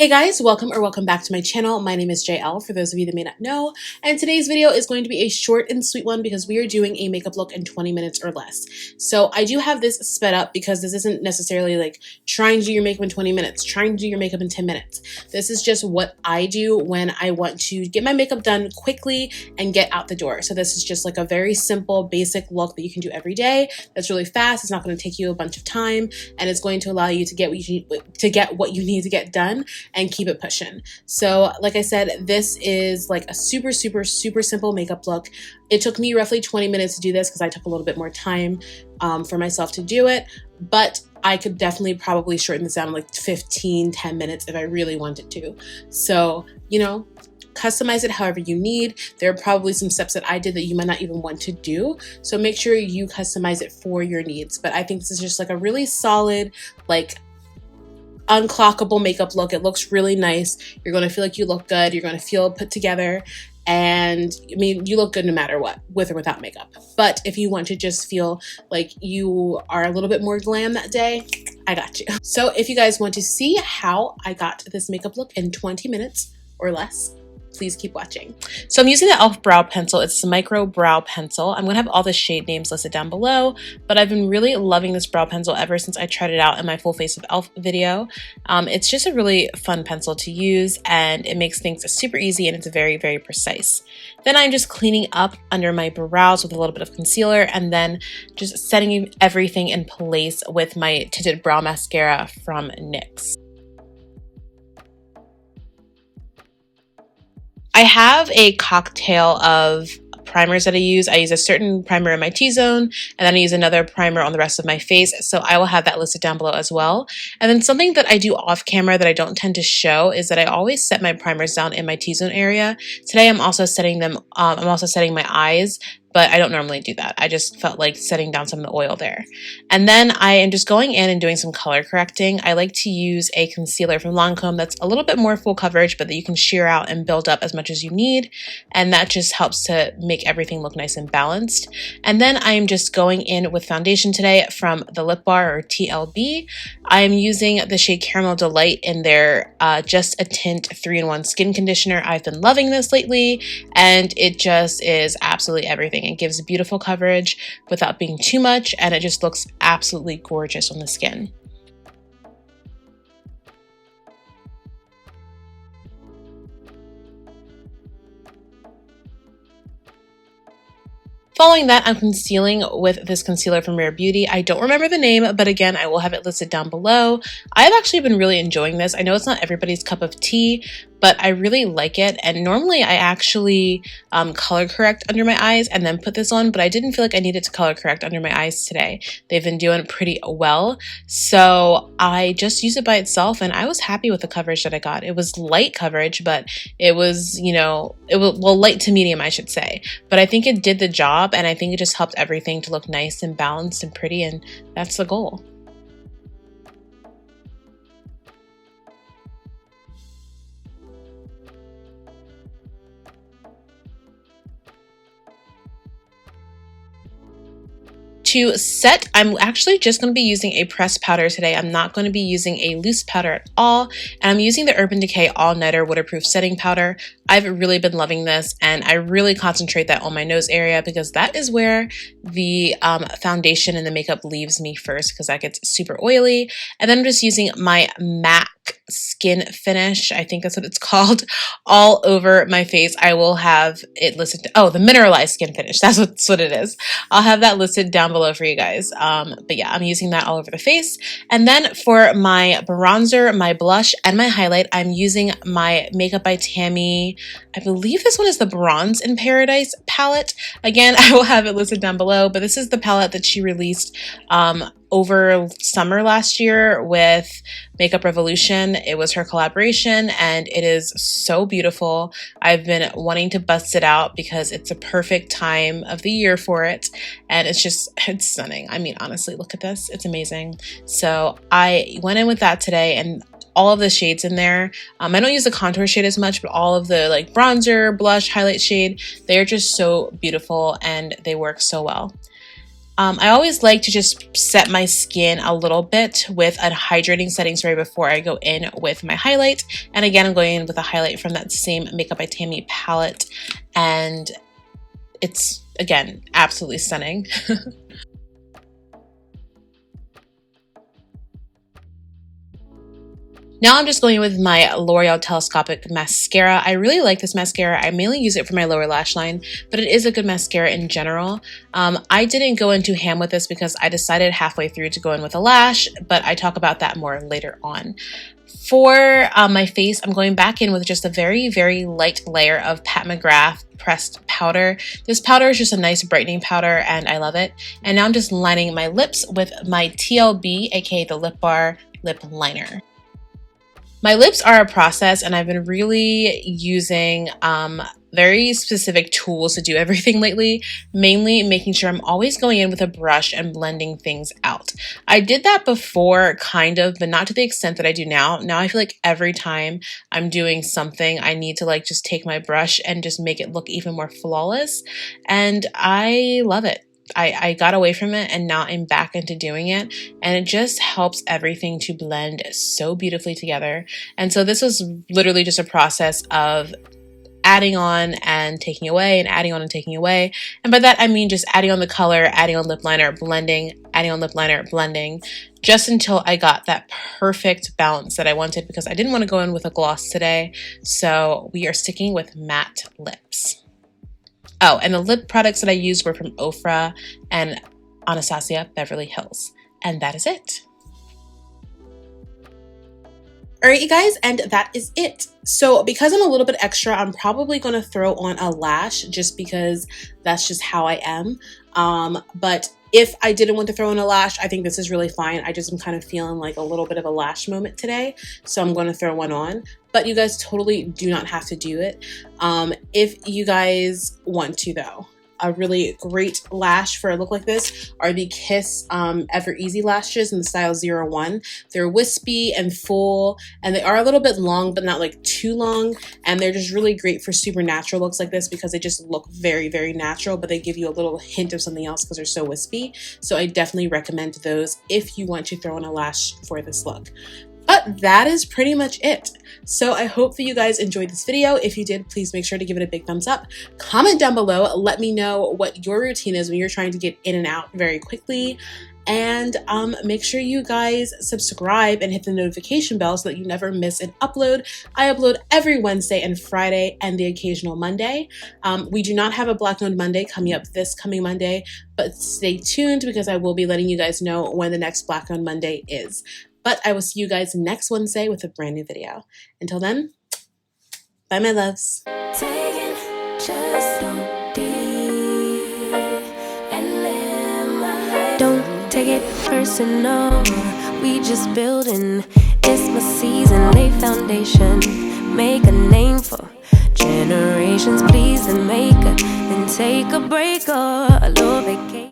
Hey guys, welcome back to my channel. My name is Jael, for those of you that may not know, and today's video is going to be a short and sweet one because we are doing a makeup look in 20 minutes or less. So I do have this sped up because this isn't necessarily like trying to do your makeup in 20 minutes, trying to do your makeup in 10 minutes. This is just what I do when I want to get my makeup done quickly and get out the door. So this is just like a very simple, basic look that you can do every day. That's really fast. It's not going to take you a bunch of time, and it's going to allow you to get what you need to get done and keep it pushing. So like I said, this is like a super simple makeup look. It took me roughly 20 minutes to do this because I took a little bit more time for myself to do it, but I could definitely probably shorten this down to like 10 minutes if I really wanted to. So, you know, customize it however you need. There are probably some steps that I did that you might not even want to do. So make sure you customize it for your needs. But I think this is just like a really solid, like unclockable makeup look. It looks really nice. You're going to feel like you look good. You're going to feel put together. And I mean, you look good no matter what, with or without makeup. But if you want to just feel like you are a little bit more glam that day, I got you. So if you guys want to see how I got this makeup look in 20 minutes or less, please keep watching. So I'm using the e.l.f. brow pencil. It's the MicroBrow pencil. I'm going to have all the shade names listed down below, but I've been really loving this brow pencil ever since I tried it out in my full face of e.l.f. video. It's just a really fun pencil to use, and it makes things super easy, and it's very precise. Then I'm just cleaning up under my brows with a little bit of concealer, and then just setting everything in place with my tinted brow mascara from NYX. I have a cocktail of primers that I use. I use a certain primer in my T-zone, and then I use another primer on the rest of my face. So I will have that listed down below as well. And then something that I do off camera that I don't tend to show is that I always set my primers down in my T-zone area. Today I'm also setting them, I'm also setting my eyes, but I don't normally do that. I just felt like setting down some of the oil there. And then I am just going in and doing some color correcting. I like to use a concealer from Lancome that's a little bit more full coverage, but that you can sheer out and build up as much as you need. And that just helps to make everything look nice and balanced. And then I am just going in with foundation today from the Lip Bar, or TLB. I am using the shade Caramel Delight in their Just a Tint 3-in-1 skin conditioner. I've been loving this lately, and it just is absolutely everything. It gives beautiful coverage without being too much, and it just looks absolutely gorgeous on the skin. Following that, I'm concealing with this concealer from Rare Beauty. I don't remember the name, but again, I will have it listed down below. I've actually been really enjoying this. I know it's not everybody's cup of tea, but I really like it. And normally I actually color correct under my eyes and then put this on, but I didn't feel like I needed to color correct under my eyes today. They've been doing pretty well. So I just used it by itself, and I was happy with the coverage that I got. It was light coverage, but it was, you know, well, light to medium, I should say. But I think it did the job, and I think it just helped everything to look nice and balanced and pretty, and that's the goal. To set, I'm actually just going to be using a pressed powder today. I'm not going to be using a loose powder at all. And I'm using the Urban Decay All Nighter Waterproof Setting Powder. I've really been loving this, and I really concentrate that on my nose area because that is where the foundation and the makeup leaves me first, because that gets super oily. And then I'm just using my MAC Skin Finish, I think that's what it's called, all over my face. I will have it listed, the Mineralized Skin Finish, that's what it is. I'll have that listed down below for you guys. But yeah, I'm using that all over the face. And then for my bronzer, my blush, and my highlight, I'm using my Makeup by Tammy, I believe this one is the Bronze in Paradise palette. Again, I will have it listed down below, but this is the palette that she released over summer last year with Makeup Revolution. It was her collaboration, and it is so beautiful. I've been wanting to bust it out because it's a perfect time of the year for it, and it's stunning. I mean, honestly, look at this. It's amazing. So I went in with that today, and all of the shades in there. I don't use the contour shade as much, but all of the like bronzer, blush, highlight shade, they're just so beautiful, and they work so well. I always like to just set my skin a little bit with a hydrating setting spray before I go in with my highlight. And again, I'm going in with a highlight from that same Makeup by Tammy palette. And it's, again, absolutely stunning. Now I'm just going with my L'Oreal Telescopic Mascara. I really like this mascara. I mainly use it for my lower lash line, but it is a good mascara in general. I didn't go in too ham with this because I decided halfway through to go in with a lash, but I talk about that more later on. For my face, I'm going back in with just a very, very light layer of Pat McGrath pressed powder. This powder is just a nice brightening powder and I love it. And now I'm just lining my lips with my TLB, aka the Lip Bar Lip Liner. My lips are a process and I've been really using very specific tools to do everything lately, mainly making sure I'm always going in with a brush and blending things out. I did that before, kind of, but not to the extent that I do now. Now I feel like every time I'm doing something, I need to like just take my brush and just make it look even more flawless. And I love it. I got away from it and now I'm back into doing it, and it just helps everything to blend so beautifully together. And so this was literally just a process of adding on and taking away and adding on and taking away. And by that I mean just adding on the color, adding on lip liner, blending, adding on lip liner, blending, just until I got that perfect balance that I wanted, because I didn't want to go in with a gloss today. So we are sticking with matte lips. Oh, and the lip products that I used were from Ofra and Anastasia Beverly Hills. And that is it. All right, you guys, and that is it. So because I'm a little bit extra, I'm probably going to throw on a lash just because that's just how I am. But if I didn't want to throw in a lash, I think this is really fine. I just am kind of feeling like a little bit of a lash moment today. So I'm going to throw one on. But you guys totally do not have to do it. If you guys want to, though. A really great lash for a look like this are the Kiss Ever Easy lashes in the style 01. They're wispy and full, and they are a little bit long, but not like too long. And they're just really great for super natural looks like this because they just look very, very natural, but they give you a little hint of something else because they're so wispy. So I definitely recommend those if you want to throw in a lash for this look. But that is pretty much it. So I hope that you guys enjoyed this video. If you did, please make sure to give it a big thumbs up. Comment down below. Let me know what your routine is when you're trying to get in and out very quickly. And make sure you guys subscribe and hit the notification bell so that you never miss an upload. I upload every Wednesday and Friday and the occasional Monday. We do not have a Black Owned Monday coming up this coming Monday, but stay tuned because I will be letting you guys know when the next Black Owned Monday is. But I will see you guys next Wednesday with a brand new video. Until then, bye my loves. Don't take it personal. We just building. It's my season. Lay foundation. Make a name for generations. Please and make a, then take a break or a little vacation.